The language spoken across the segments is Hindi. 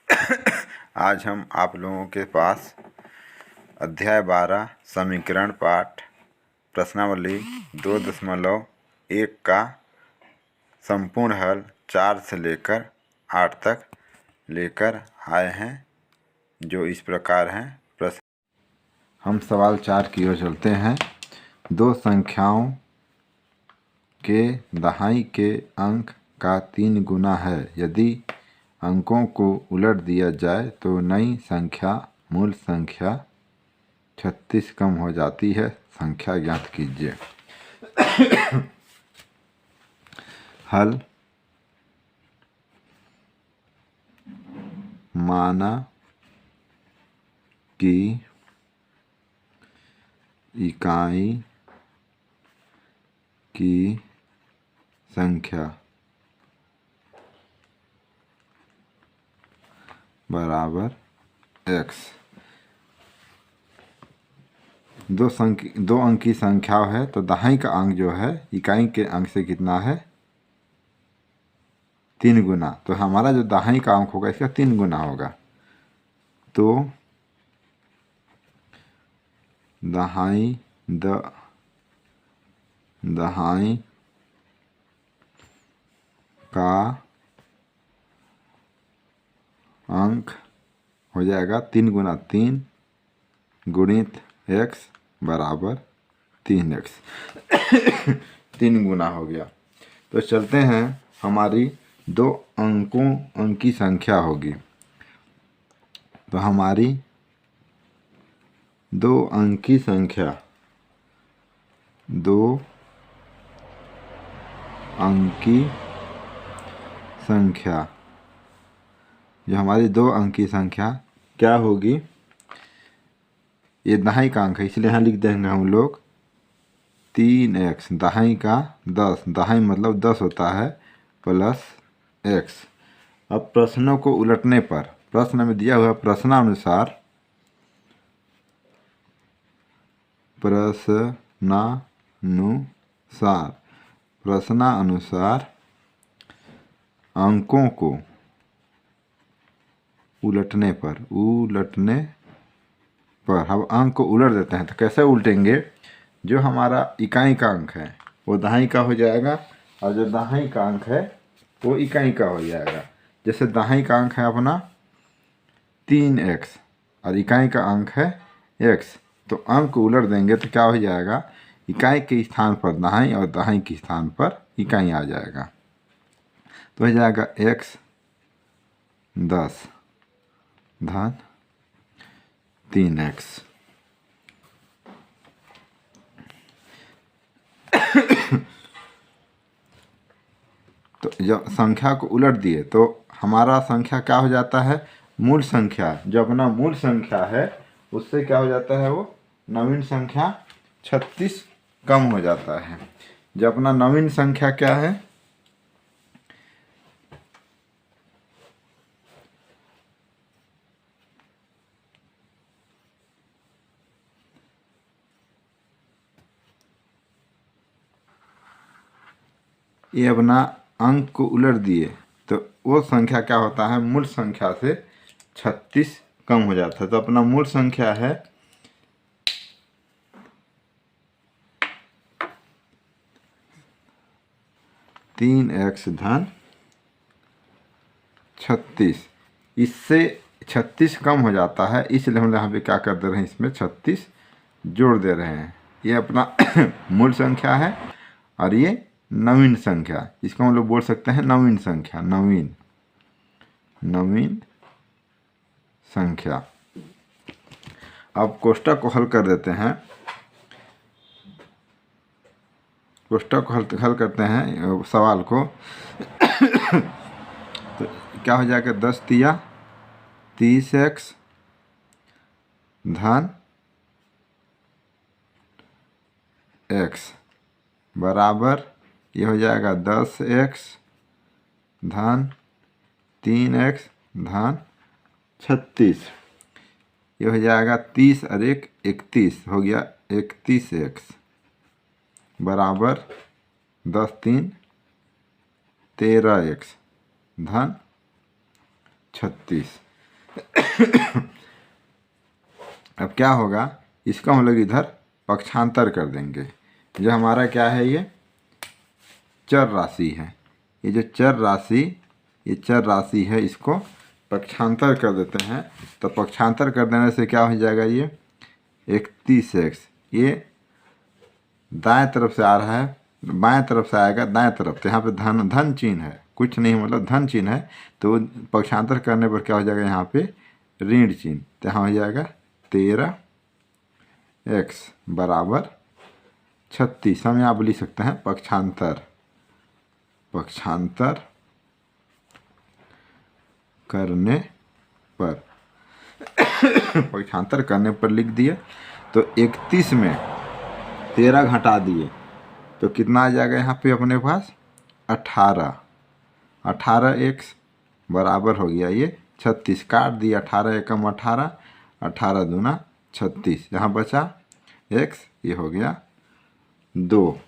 आज हम आप लोगों के पास अध्याय 12 समीकरण पाठ प्रश्नावली 2.1 का संपूर्ण हल 4 से लेकर 8 तक लेकर आए हैं, जो इस प्रकार हैं। प्रश्न हम सवाल 4 की ओर चलते हैं। दो संख्याओं के दहाई के अंक का 3 गुना है। यदि अंकों को उलट दिया जाए तो नई संख्या मूल संख्या 36 कम हो जाती है। संख्या ज्ञात कीजिए। हल: माना कि इकाई की संख्या बराबर x। दो अंक की संख्या है तो दहाई का अंक जो है इकाई के अंक से कितना है? 3 गुना। तो हमारा जो दहाई का अंक होगा इसका 3 गुना होगा। तो दहाई का अंक हो जाएगा 3 गुना 3 गुणित x बराबर 3x। 3 गुना हो गया। तो चलते हैं, हमारी दो अंक की संख्या होगी। तो हमारी दो अंक की संख्या जो हमारी दो अंक की संख्या क्या होगी? ये दहाई का अंक है इसलिए यहाँ लिख देंगे हम लोग 3x। दहाई का 10, दहाई मतलब 10 होता है, प्लस x। अब प्रश्नों को उलटने पर प्रश्न में दिया हुआ प्रश्नानुसार अंकों को उलटने पर हम अंक को उलट देते हैं। तो कैसे उल्टेंगे? जो हमारा इकाई का अंक है वो दहाई का हो जाएगा और जो दहाई का अंक है वो इकाई का हो जाएगा। जैसे दहाई का अंक है अपना 3x और इकाई का अंक है x, तो अंक को उलट देंगे तो क्या हो जाएगा? इकाई के स्थान पर दहाई और दहाई के स्थान पर इकाई आ जाएगा। तो हो जाएगा x 10 धन 3x। तो जब संख्या को उलट दिए तो हमारा संख्या क्या हो जाता है? मूल संख्या। जो अपना मूल संख्या है उससे क्या हो जाता है? वो नवीन संख्या 36 कम हो जाता है। जो अपना नवीन संख्या क्या है? ये अपना अंक को उलट दिए तो वो संख्या क्या होता है? मूल संख्या से 36 कम हो जाता है। तो अपना मूल संख्या है 3x धन 36। इससे 36 कम हो जाता है, इसलिए हम यहाँ पे क्या कर दे रहे हैं? इसमें 36 जोड़ दे रहे हैं। ये अपना मूल संख्या है और ये नवीन संख्या, इसको हम लोग बोल सकते हैं नवीन संख्या। नवीन संख्या। अब कोष्ठक को हल कर देते हैं। कोष्ठक को हल करते हैं सवाल को। तो क्या हो जाएगा? 10 तिया 30x धन x बराबर ये हो जाएगा 10x धन 3x धन 36। ये हो जाएगा 30 और 1 31 हो गया 31x बराबर 10 3 13x धन 36। अब क्या होगा, इसका हम लोग इधर पक्षांतर कर देंगे। जो हमारा क्या है, ये चर राशि है। ये जो चर राशि है, इसको पक्षांतर कर देते हैं। तो पक्षांतर कर देने से क्या हो जाएगा, ये 31x, ये दाएं तरफ से आ रहा है, बाएं तरफ से आएगा दाएं तरफ। तो यहाँ पे धन चिन्ह है, कुछ नहीं मतलब धन चिन्ह है। तो पक्षांतर करने पर क्या हो जाएगा, यहाँ पे ऋण चिन्ह। तो यहाँ हो जाएगा 13x बराबर 36। हम यहाँ पर लिख सकते हैं पक्षांतर करने पर पक्षांतर करने पर लिख दिए। तो 31 में 13 घटा दिए तो कितना आ जाएगा यहाँ पे अपने पास 18x बराबर हो गया ये 36। काट दिया, 18 एकम 18, 18 दूना 36। यहाँ बचा x, ये हो गया 2।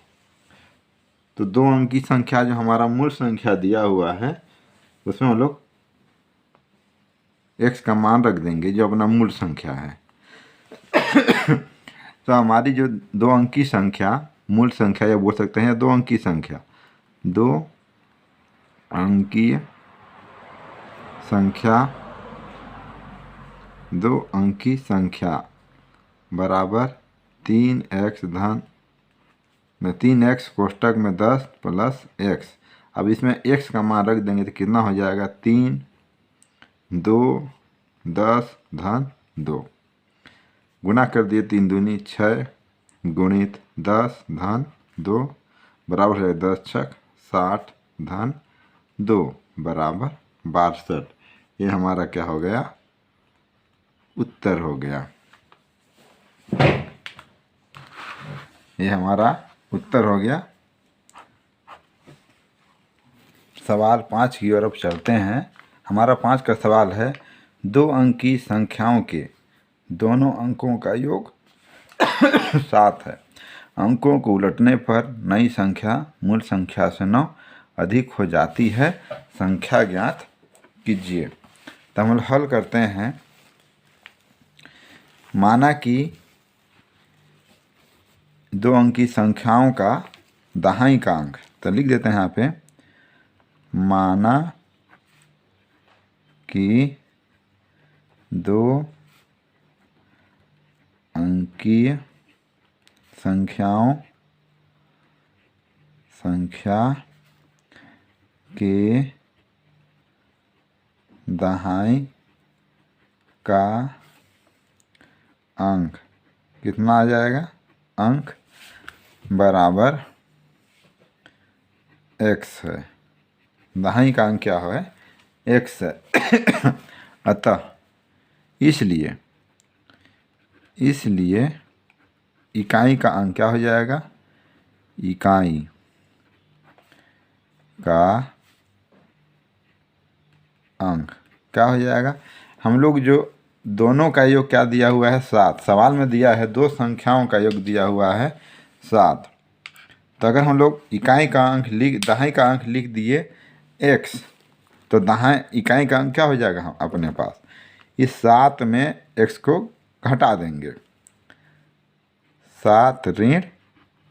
तो 2 अंक की संख्या जो हमारा मूल संख्या दिया हुआ है, उसमें हम लोग x का मान रख देंगे जो अपना मूल संख्या है। तो हमारी जो 2 अंक की संख्या, मूल संख्या या बोल सकते हैं 2 अंक की संख्या, 2 अंकीय संख्या बराबर 3x कोष्टक में 10 प्लस x। अब इसमें x का मान रख देंगे तो कितना हो जाएगा, 3 2 10 धन 2, गुना कर दिए 3 दूनी 6 गुणित 10 धन 2 बराबर है 10 छक 60 धन 2 बराबर 62। ये हमारा क्या हो गया, उत्तर हो गया। ये हमारा उत्तर हो गया। सवाल 5 की ओर अब चलते हैं। हमारा 5 का सवाल है, 2 अंक की संख्याओं के दोनों अंकों का योग 7 है। अंकों को उलटने पर नई संख्या मूल संख्या से 9 अधिक हो जाती है, संख्या ज्ञात कीजिए। तो हम हल करते हैं। माना कि 2 अंक की संख्याओं का दहाई का अंक, तो लिख देते हैं यहाँ पे, माना कि 2 अंकीय संख्या के दहाई का अंक कितना आ जाएगा, अंक बराबर x है। दहाई का अंक क्या है, x है। अतः इसलिए इकाई का अंक क्या हो जाएगा, इकाई का अंक क्या हो जाएगा। हम लोग जो दोनों का योग क्या दिया हुआ है, 7। सवाल में दिया है 2 संख्याओं का योग दिया हुआ है 7। तो अगर हम लोग दहाई का अंक लिख दिए x, तो इकाई का अंक क्या हो जाएगा, हम अपने पास इस 7 में x को घटा देंगे, 7 ऋण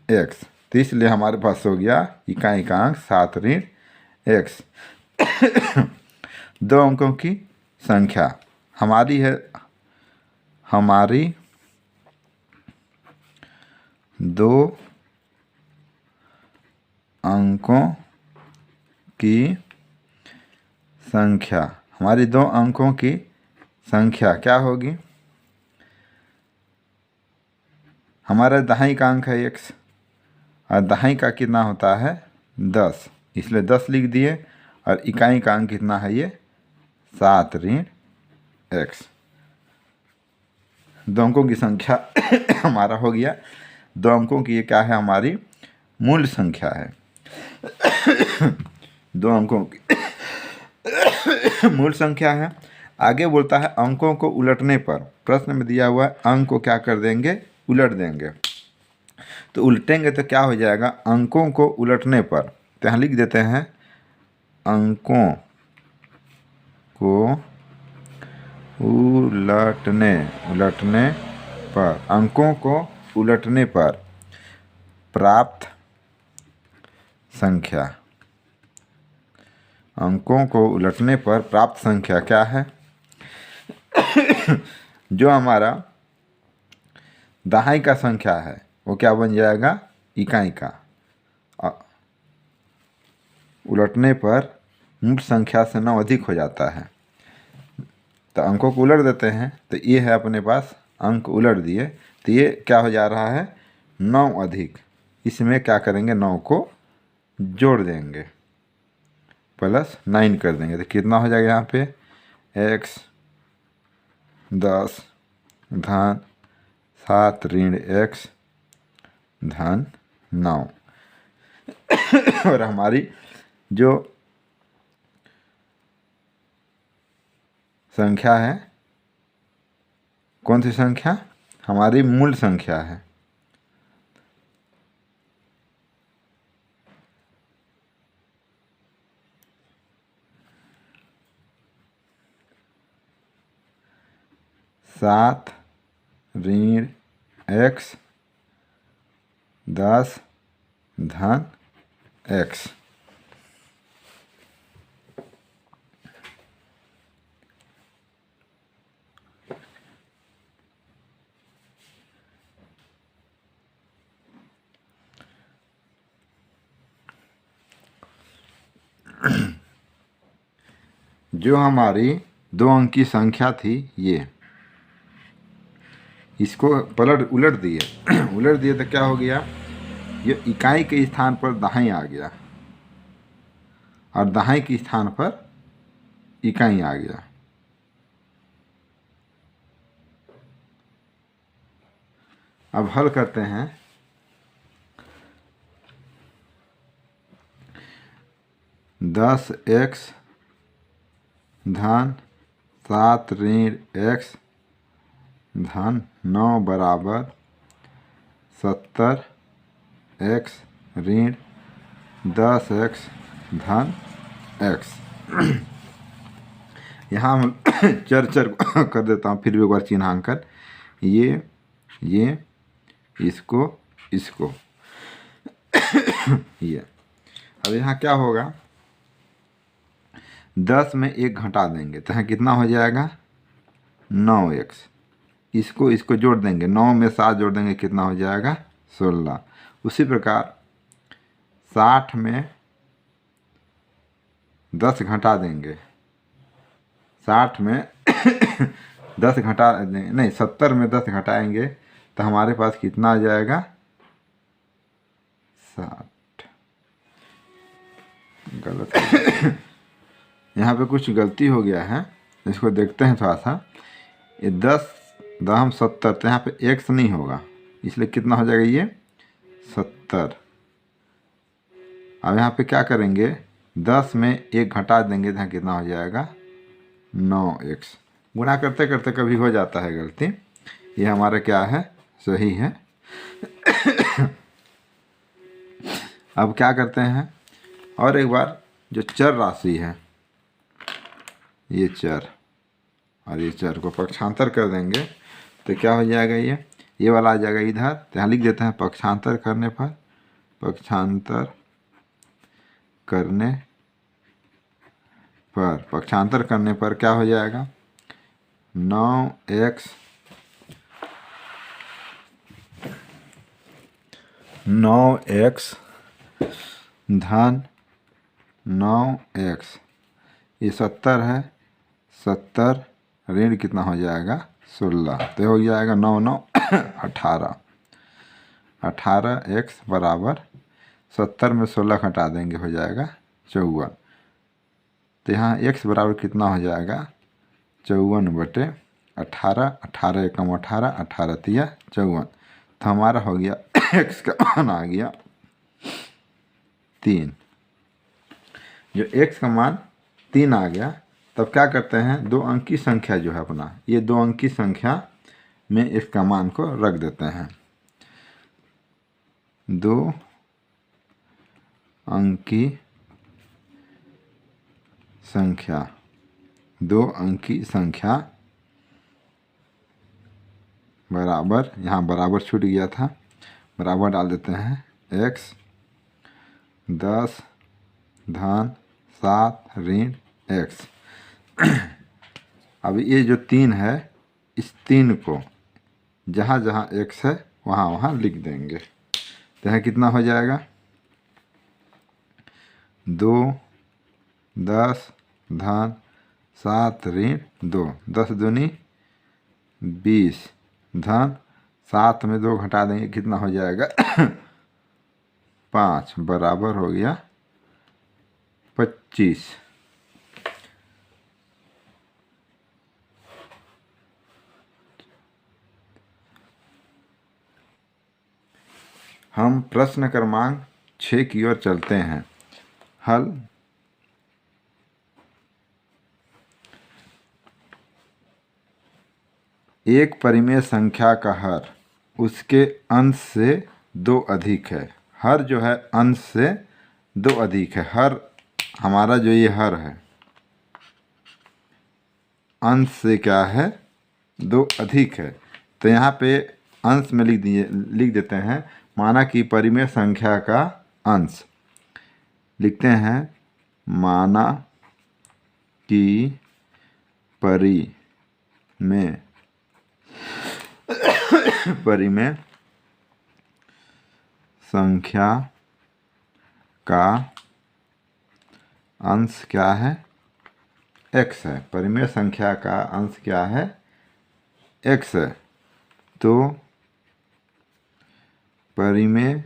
x। तो इसलिए हमारे पास हो गया इकाई का अंक 7 ऋण x। 2 अंकों की संख्या हमारी 2 अंकों की संख्या, हमारी 2 अंकों की संख्या क्या होगी, हमारा दहाई का अंक है x और दहाई का कितना होता है 10, इसलिए 10 लिख दिए। और इकाई का अंक कितना है, ये 7 ऋण x। 2 अंकों की संख्या हमारा हो गया। 2 अंकों की ये क्या है, हमारी मूल संख्या है। 2 अंकों की मूल संख्या है। आगे बोलता है अंकों को उलटने पर, प्रश्न में दिया हुआ है अंक को क्या कर देंगे, उलट देंगे। तो उलटेंगे तो क्या हो जाएगा, अंकों को उलटने पर। तो यहाँ लिख देते हैं अंकों को उलटने पर, अंकों को उलटने पर प्राप्त संख्या। अंकों को उलटने पर प्राप्त संख्या क्या है? जो हमारा दहाई का संख्या है वो क्या बन जाएगा? इकाई का। उलटने पर मूल संख्या से 9 अधिक हो जाता है। तो अंकों को उलट देते हैं, तो ये है अपने पास, अंक उलट दिए तो ये क्या हो जा रहा है? 9 अधिक। इसमें क्या करेंगे? 9 को जोड़ देंगे, +9 कर देंगे, तो कितना हो जाएगा यहाँ पे? x 10 धन 7 ऋण x धन 9। और हमारी जो संख्या है, कौन सी संख्या? हमारी मूल संख्या है। सात ऋण x 10 धन x। जो हमारी 2 अंक की संख्या थी, ये इसको उलट दिए। उलट दिए तो क्या हो गया? ये इकाई के स्थान पर दहाई आ गया और दहाई के स्थान पर इकाई आ गया। अब हल करते हैं। दस x धन 7 ऋण x धन 9 बराबर 70 x ऋण 10 x धन x। यहाँ हम चर कर देता हूँ, फिर भी एक बार चिन्हांकन। ये इसको ये। अब यहाँ क्या होगा? 10 में 1 घटा देंगे तो यहाँ कितना हो जाएगा? 9x। इसको जोड़ देंगे, 9 में 7 जोड़ देंगे, कितना हो जाएगा? 16। उसी प्रकार 60 में 10 घटा देंगे, 60 में 10 घटा नहीं 70 में 10 घटाएंगे तो हमारे पास कितना आ जाएगा? 60। गलत यहाँ पे कुछ गलती हो गया है, इसको देखते हैं थोड़ा सा। ये 10 दहम 70, तो यहाँ पे x नहीं होगा, इसलिए कितना हो जाएगा? ये 70। अब यहाँ पे क्या करेंगे? 10 में 1 घटा देंगे तो यहाँ कितना हो जाएगा? 9x। गुणा करते करते कभी हो जाता है गलती, ये हमारा क्या है? सही है। अब क्या करते हैं? और एक बार जो चर राशि है, ये चर और ये चर को पक्षांतर कर देंगे तो क्या हो जाएगा? ये वाला आ जाएगा इधर, तो यहाँ लिख देते हैं पक्षांतर करने पर क्या हो जाएगा? 9x धन 9x। ये 70 है, 70 ऋण कितना हो जाएगा? 16। तो हो जाएगा 9 9 18। 18x बराबर 70 में 16 घटा देंगे, हो जाएगा 54। तो यहाँ x बराबर कितना हो जाएगा? 54/18। 18 एकम 18, 18 तिया 54। तो हमारा हो गया x का मान आ गया 3। जो x का मान 3 आ गया, तब क्या करते हैं? 2 अंक की संख्या जो है अपना, ये 2 अंक की संख्या में इसका मान को रख देते हैं। 2 अंकी संख्या, 2 अंकी संख्या बराबर, यहाँ बराबर छूट गया था, बराबर डाल देते हैं x 10 धन 7 ऋण x। अब ये जो 3 है, इस 3 को जहाँ जहाँ x है वहाँ वहाँ लिख देंगे। तो यहाँ कितना हो जाएगा 2 10 धन 7 ऋण 2, 10 दूनी 20 धन 7 में 2 घटा देंगे, कितना हो जाएगा 5, बराबर हो गया 25। हम प्रश्न क्रमांक 6 की ओर चलते हैं। हल एक परिमेय संख्या का हर उसके अंश से 2 अधिक है। हर जो है अंश से 2 अधिक है। हर हमारा जो ये हर है अंश से क्या है 2 अधिक है। तो यहाँ पे अंश में लिख देते हैं, माना कि परिमेय संख्या का अंश लिखते हैं, माना कि परिमेय संख्या का अंश क्या है x है। परिमेय संख्या का अंश क्या है x है। तो परिमेय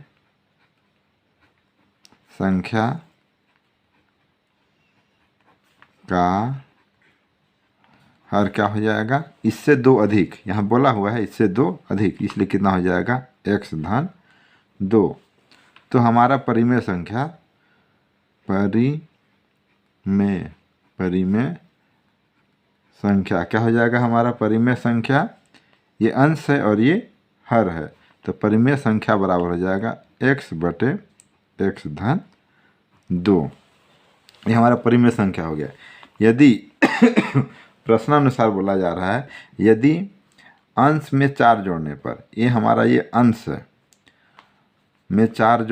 संख्या का हर क्या हो जाएगा, इससे 2 अधिक, यहाँ बोला हुआ है इससे 2 अधिक, इसलिए कितना हो जाएगा x धन 2। तो हमारा परिमेय संख्या परिमेय संख्या क्या हो जाएगा, हमारा परिमेय संख्या ये अंश है और ये हर है। तो परिमेय संख्या बराबर हो जाएगा x बटे x धन 2। ये हमारा परिमेय संख्या हो गया। यदि प्रश्नानुसार बोला जा रहा है, यदि अंश में 4 जोड़ने पर, ये हमारा ये अंश में 4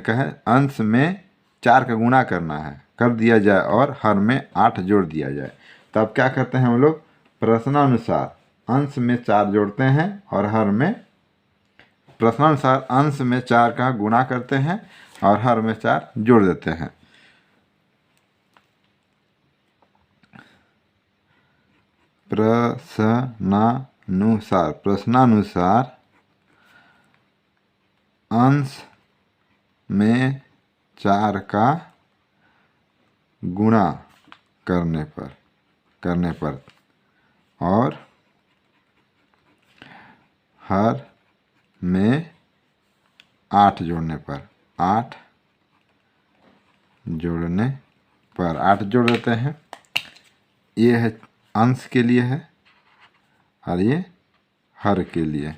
कहे अंश में 4 का गुणा करना है, कर दिया जाए और हर में 8 जोड़ दिया जाए, तब क्या करते हैं हम लोग, प्रश्नानुसार अंश में 4 जोड़ते हैं और हर में, प्रश्नानुसार अंश में 4 का गुणा करते हैं और हर में 4 जोड़ देते हैं। प्रश्नानुसार अंश में 4 का गुणा करने पर और हर में 8 जोड़ने पर, 8 जोड़ देते हैं। ये है अंश के लिए है और ये हर के लिए,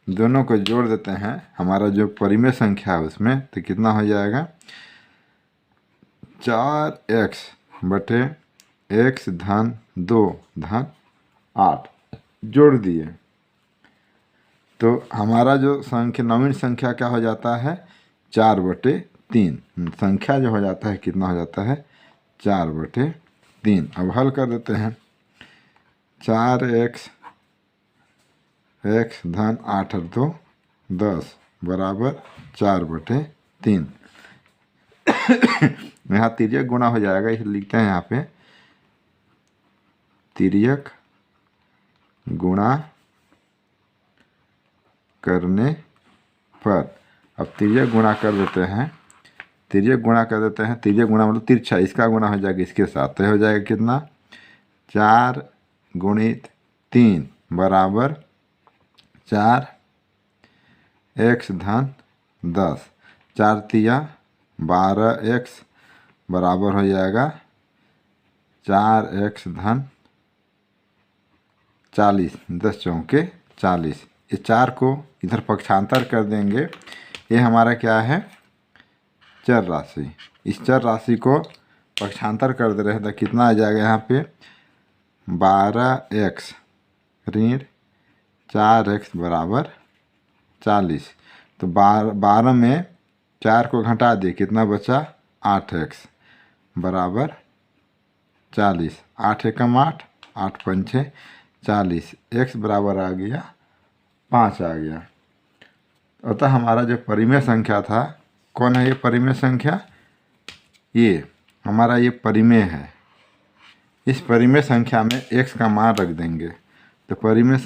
दोनों को जोड़ देते हैं। हमारा जो परिमेय संख्या है उसमें तो कितना हो जाएगा 4x बटे x धन 2 धन 8 जोड़ दिए, तो हमारा जो संख्या नवीन संख्या क्या हो जाता है 4 बटे 3। संख्या जो हो जाता है कितना हो जाता है 4 बटे 3। अब हल कर देते हैं, 4x धन 8 और 2 10 बराबर 4 बटे 3। यहाँ तिर्यक गुणा हो जाएगा, इसे लिखते हैं यहाँ पे तिर्यक गुणा करने पर। अब तिर्यक गुणा कर देते हैं, तिर्यक गुणा मतलब तिरछा, इसका गुणा हो जाएगा इसके साथ, तो हो जाएगा कितना 4 गुणित 3 बराबर 4x धन 10, 4 तिया 12x बराबर हो जाएगा 4x धन 40, 10 चौके 40। ये 4 को इधर पक्षांतर कर देंगे, ये हमारा क्या है चर राशि। इस चर राशि को पक्षांतर कर दे रहे हैं तो कितना आ जाएगा यहाँ पे 12x ऋण 4x बराबर 40। तो 12 में 4 को घटा दिए, कितना बचा? 8x बराबर 40। 8 एकम 8, 8 पंचे 40, x बराबर आ गया 5 आ गया। अतः हमारा जो परिमेय संख्या था, कौन है ये परिमेय संख्या? ये हमारा ये परिमेय है। इस परिमेय संख्या में x का मान रख देंगे। तो परिमेय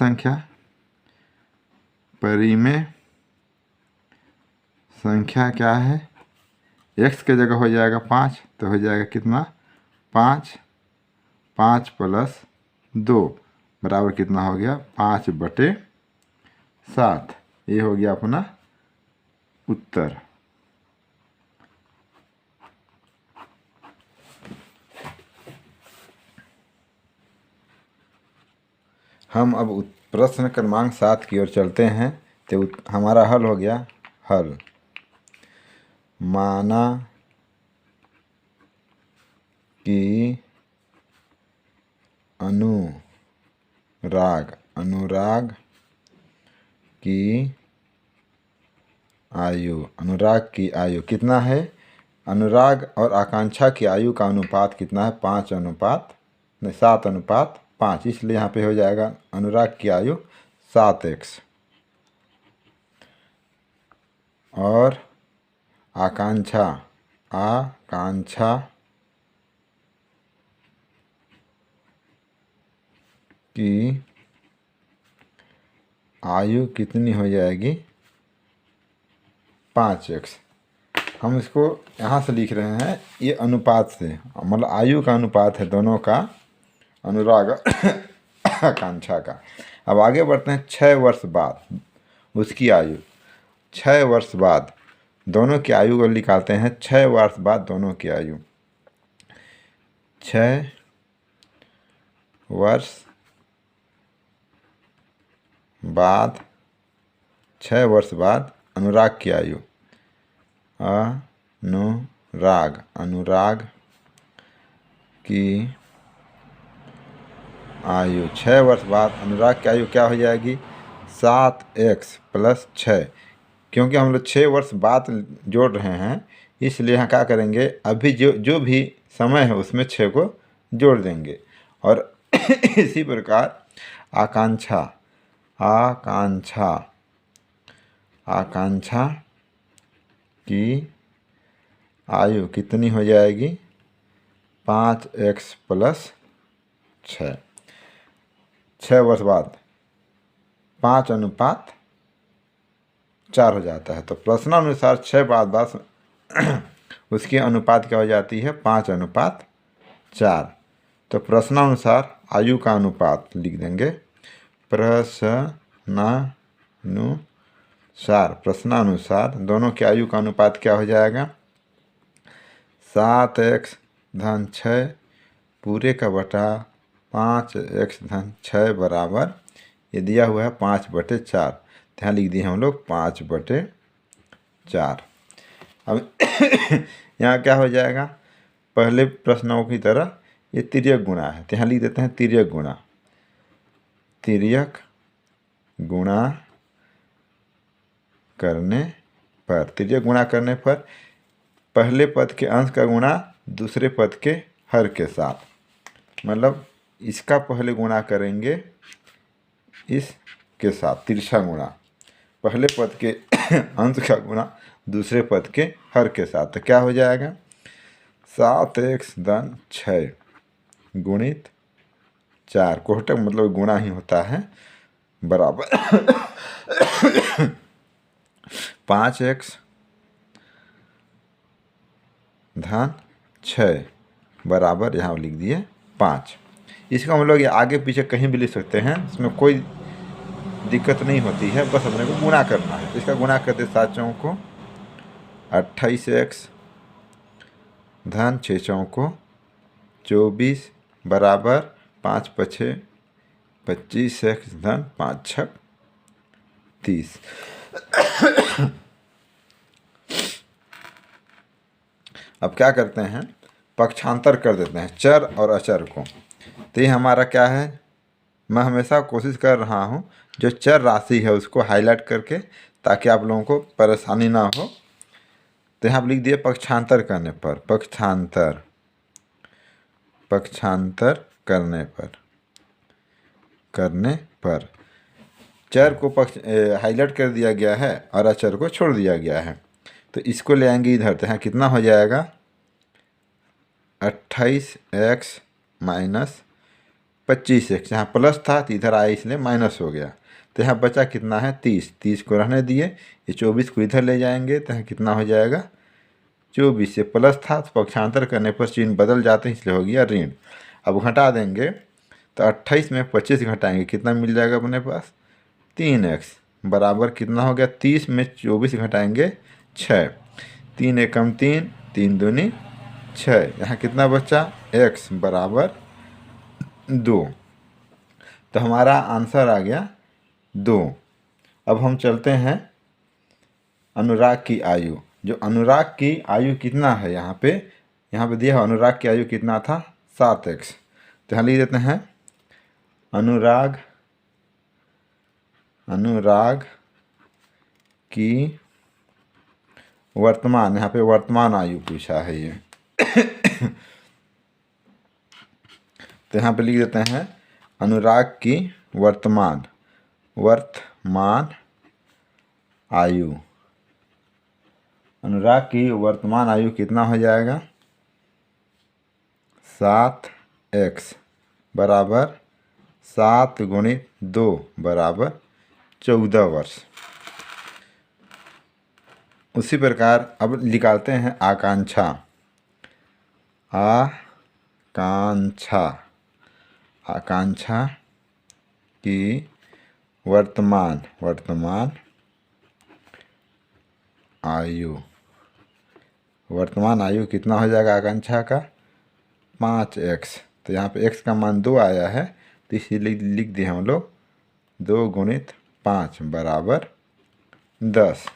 संख्या क्या है? x के जगह हो जाएगा 5, तो हो जाएगा कितना? 5 प्लस 2 बराबर कितना हो गया? 5/7। ये हो गया अपना उत्तर। हम अब प्रश्न क्रमांक 7 की ओर चलते हैं। तो हमारा हल हो गया। हल माना कि अनुराग की आयु कितना है? अनुराग और आकांक्षा की आयु का अनुपात कितना है? 7:5। इसलिए यहाँ पे हो जाएगा अनुराग की आयु 7x और आकांक्षा की आयु कितनी हो जाएगी? 5x। हम इसको यहाँ से लिख रहे हैं, ये अनुपात से, मतलब आयु का अनुपात है दोनों का, अनुराग आकांक्षा का। अब आगे बढ़ते हैं। 6 वर्ष बाद उसकी आयु, 6 वर्ष बाद दोनों की आयु को निकालते हैं। 6 वर्ष बाद दोनों की आयु, 6 वर्ष बाद, 6 वर्ष बाद अनुराग की आयु, अनुराग की आयु 6 वर्ष बाद अनुराग की आयु क्या हो जाएगी? 7x + 6। क्योंकि हम लोग 6 वर्ष बाद जोड़ रहे हैं, इसलिए यहाँ क्या करेंगे? अभी जो भी समय है उसमें 6 को जोड़ देंगे। और इसी प्रकार आकांक्षा की आयु कितनी हो जाएगी? 5x + 6। 6 वर्ष बाद 5:4 हो जाता है। तो प्रश्नानुसार 6 बाद उसकी अनुपात क्या हो जाती है? 5:4। तो प्रश्नानुसार आयु का अनुपात लिख देंगे। प्रश्नानुसार दोनों की आयु का अनुपात क्या हो जाएगा? 7x - 6 पूरे का बटा 5x - 6 बराबर, ये दिया हुआ है 5/4। यहाँ लिख दिए हम लोग 5/4। अब यहाँ क्या हो जाएगा? पहले प्रश्नों की तरह ये तिर्यक गुणा है, तो यहाँ लिख देते हैं तिर्यक गुणा करने पर पहले पद के अंश का गुणा दूसरे पद के हर के साथ, मतलब इसका पहले गुणा करेंगे इसके साथ, तिरछा गुणा। पहले पद के अंश का गुणा दूसरे पद के हर के साथ, तो क्या हो जाएगा? 7x - 6 गुणित 4, कोष्टक मतलब गुणा ही होता है, बराबर 5x - 6 बराबर, यहाँ लिख दिए 5। इसका हम लोग आगे पीछे कहीं भी लिख सकते हैं, इसमें कोई दिक्कत नहीं होती है, बस अपने को गुणा करना है। इसका गुणा करते 7 चौकों 28x - 6 चौकों 24 बराबर 5 × 5 = 25x - 5 × 6 = 30। अब क्या करते हैं? पक्षांतर कर देते हैं चर और अचर को। तो ये हमारा क्या है? मैं हमेशा कोशिश कर रहा हूँ जो चर राशि है उसको हाईलाइट करके, ताकि आप लोगों को परेशानी ना हो। तो यहाँ पर लिख दिए पक्षांतर करने पर, पक्षांतर करने पर चर को हाईलाइट कर दिया गया है और अचर को छोड़ दिया गया है। तो इसको ले आएंगे इधर, तो यहाँ कितना हो जाएगा 28x माइनस 25x, यहाँ प्लस था तो इधर आया इसलिए माइनस हो गया। तो यहाँ बचा कितना है 30 को रहने दिए, ये 24 को इधर ले जाएंगे तो यहाँ कितना हो जाएगा 24 से प्लस था तो पक्षांतर करने पर चिन्ह बदल जाते हैं इसलिए हो गया ऋण। अब घटा देंगे तो 28 में 25 घटाएंगे कितना मिल जाएगा अपने पास 3x बराबर कितना हो गया 30 में 24 घटाएंगे 6, 3 एकम 3, 3 दूनी 6, यहाँ कितना बचा x बराबर 2। तो हमारा आंसर आ गया 2। अब हम चलते हैं अनुराग की आयु। जो अनुराग की आयु कितना है यहाँ पे दिया है अनुराग की आयु कितना था 7x। तो यहाँ लिख देते हैं अनुराग की वर्तमान, यहाँ पे वर्तमान आयु पूछा है ये तो यहाँ पे लिख देते हैं अनुराग की वर्तमान आयु। अनुराग की वर्तमान आयु कितना हो जाएगा 7x बराबर 7 गुणित 2 बराबर 14 वर्ष। उसी प्रकार अब निकालते हैं आकांक्षा की वर्तमान आयु कितना हो जाएगा आकांक्षा का 5x। तो यहाँ पे x का मान 2 आया है तो इसीलिए लिख दिए हम लोग 2 गुणित 5 बराबर 10।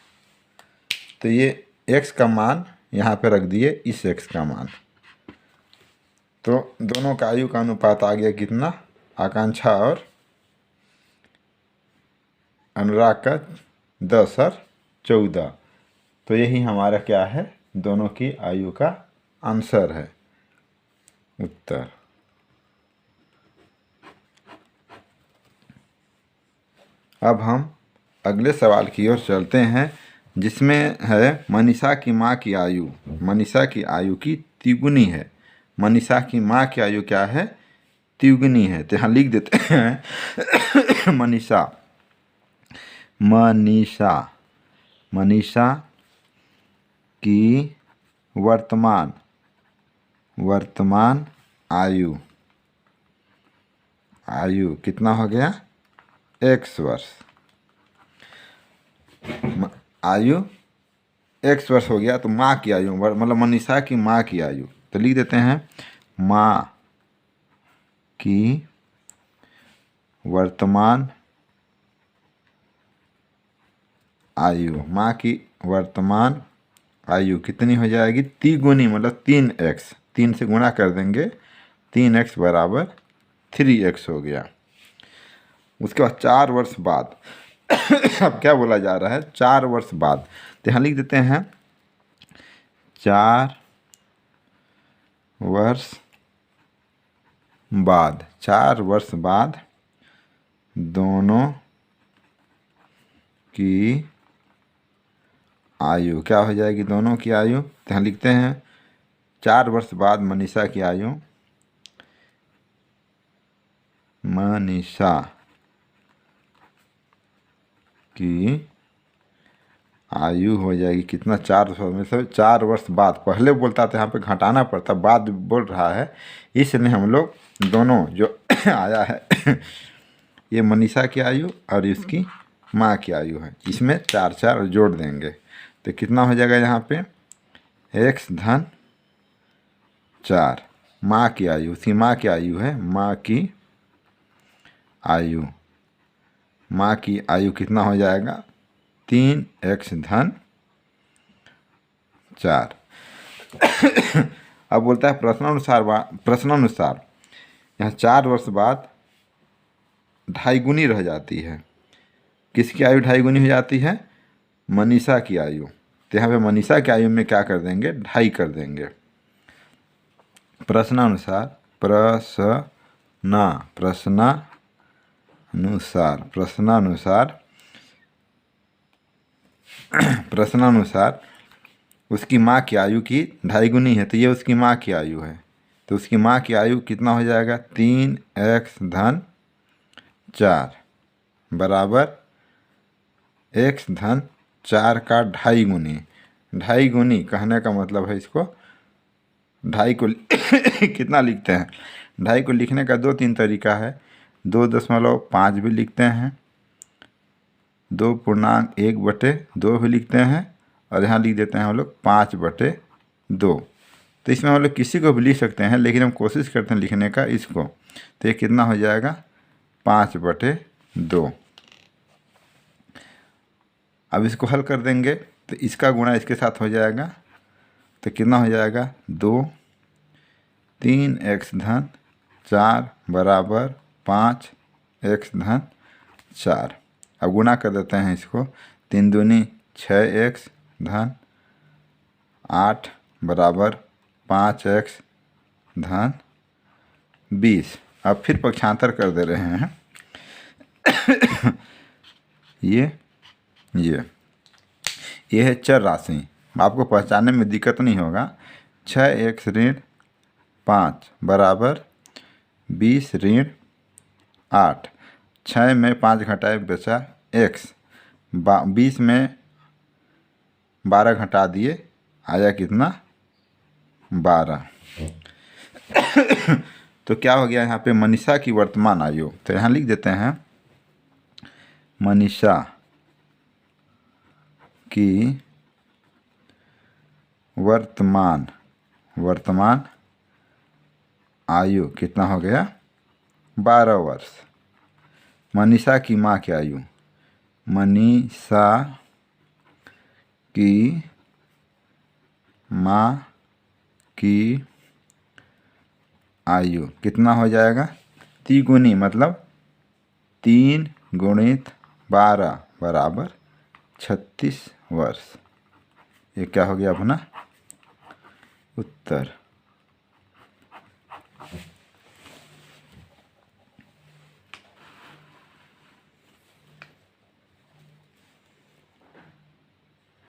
तो ये x का मान यहाँ पे रख दिए इस x का मान, तो दोनों का आयु का अनुपात आ गया कितना आकांक्षा और अनुराग का 10 और 14। तो यही हमारा क्या है दोनों की आयु का आंसर है उत्तर। अब हम अगले सवाल की ओर चलते हैं जिसमें है मनीषा की माँ की आयु। मनीषा की आयु की तिगुनी है। मनीषा की माँ की आयु क्या है तिगुनी है। तो यहाँ लिख देते हैं मनीषा की वर्तमान आयु कितना हो गया x वर्ष। आयु x वर्ष हो गया तो माँ की आयु मतलब मनीषा की माँ की आयु, तो लिख देते हैं माँ की वर्तमान आयु। माँ की वर्तमान आयु कितनी हो जाएगी तिगुनी मतलब 3x, 3 से गुणा कर देंगे 3x बराबर 3x हो गया। उसके बाद 4 वर्ष बाद अब क्या बोला जा रहा है 4 वर्ष बाद। तो यहाँ लिख देते हैं 4 वर्ष बाद दोनों की आयु क्या हो जाएगी दोनों की आयु। तो यहाँ लिखते हैं 4 वर्ष बाद मनीषा की आयु हो जाएगी कितना 4 वर्ष बाद। पहले बोलता था यहाँ पे घटाना पड़ता, बाद बोल रहा है इसलिए हम लोग दोनों जो आया है ये मनीषा की आयु और इसकी माँ की आयु है, इसमें 4 जोड़ देंगे तो कितना हो जाएगा यहाँ पे x धन 4। माँ की आयु उसकी माँ की आयु है माँ की आयु कितना हो जाएगा 3x धन 4। अब बोलता है प्रश्नानुसार यहाँ 4 वर्ष बाद ढाई गुनी रह जाती है। किसकी आयु ढाई गुनी हो जाती है? मनीषा की आयु। तो यहाँ पे मनीषा की आयु में क्या कर देंगे? ढाई कर देंगे। प्रश्नानुसार प्रश्नानुसार उसकी माँ की आयु की ढाई गुनी है, तो ये उसकी माँ की आयु है। तो उसकी माँ की आयु कितना हो जाएगा? 3x धन 4 बराबर x धन 4 का ढाई गुनी। ढाई गुनी कहने का मतलब है इसको ढाई को कितना लिखते हैं? ढाई को लिखने का 2-3 तरीका है। 2.5 भी लिखते हैं, 2.1/2 भी लिखते हैं, और यहाँ लिख देते हैं हम लोग 5/2। तो इसमें हम लोग किसी को भी लिख सकते हैं, लेकिन हम कोशिश करते हैं लिखने का इसको। तो ये कितना हो जाएगा? 5/2। अब इसको हल कर देंगे तो इसका गुणा इसके साथ हो जाएगा, तो कितना हो जाएगा? 2 3x धन 4 बराबर 5x धन 4। अब गुणा कर देते हैं इसको। 3 दूनी 6x धन 8 बराबर 5x धन 20। अब फिर पक्षांतर कर दे रहे हैं। ये है चर राशि, आपको पहचानने में दिक्कत नहीं होगा। 6x ऋण 5 बराबर 20 ऋण 8। 6 में 5 घटाए बचा x, 20 में 12 घटा दिए, आया कितना? 12। तो क्या हो गया यहाँ पे? मनीषा की वर्तमान आयु। तो यहाँ लिख देते हैं मनीषा की वर्तमान आयु कितना हो गया? 12 वर्ष। मनीषा की माँ की आयु, मनीषा की माँ की आयु कितना हो जाएगा? तिगुनी, मतलब 3 गुणित 12 बराबर 36 वर्ष। ये क्या हो गया अपना उत्तर।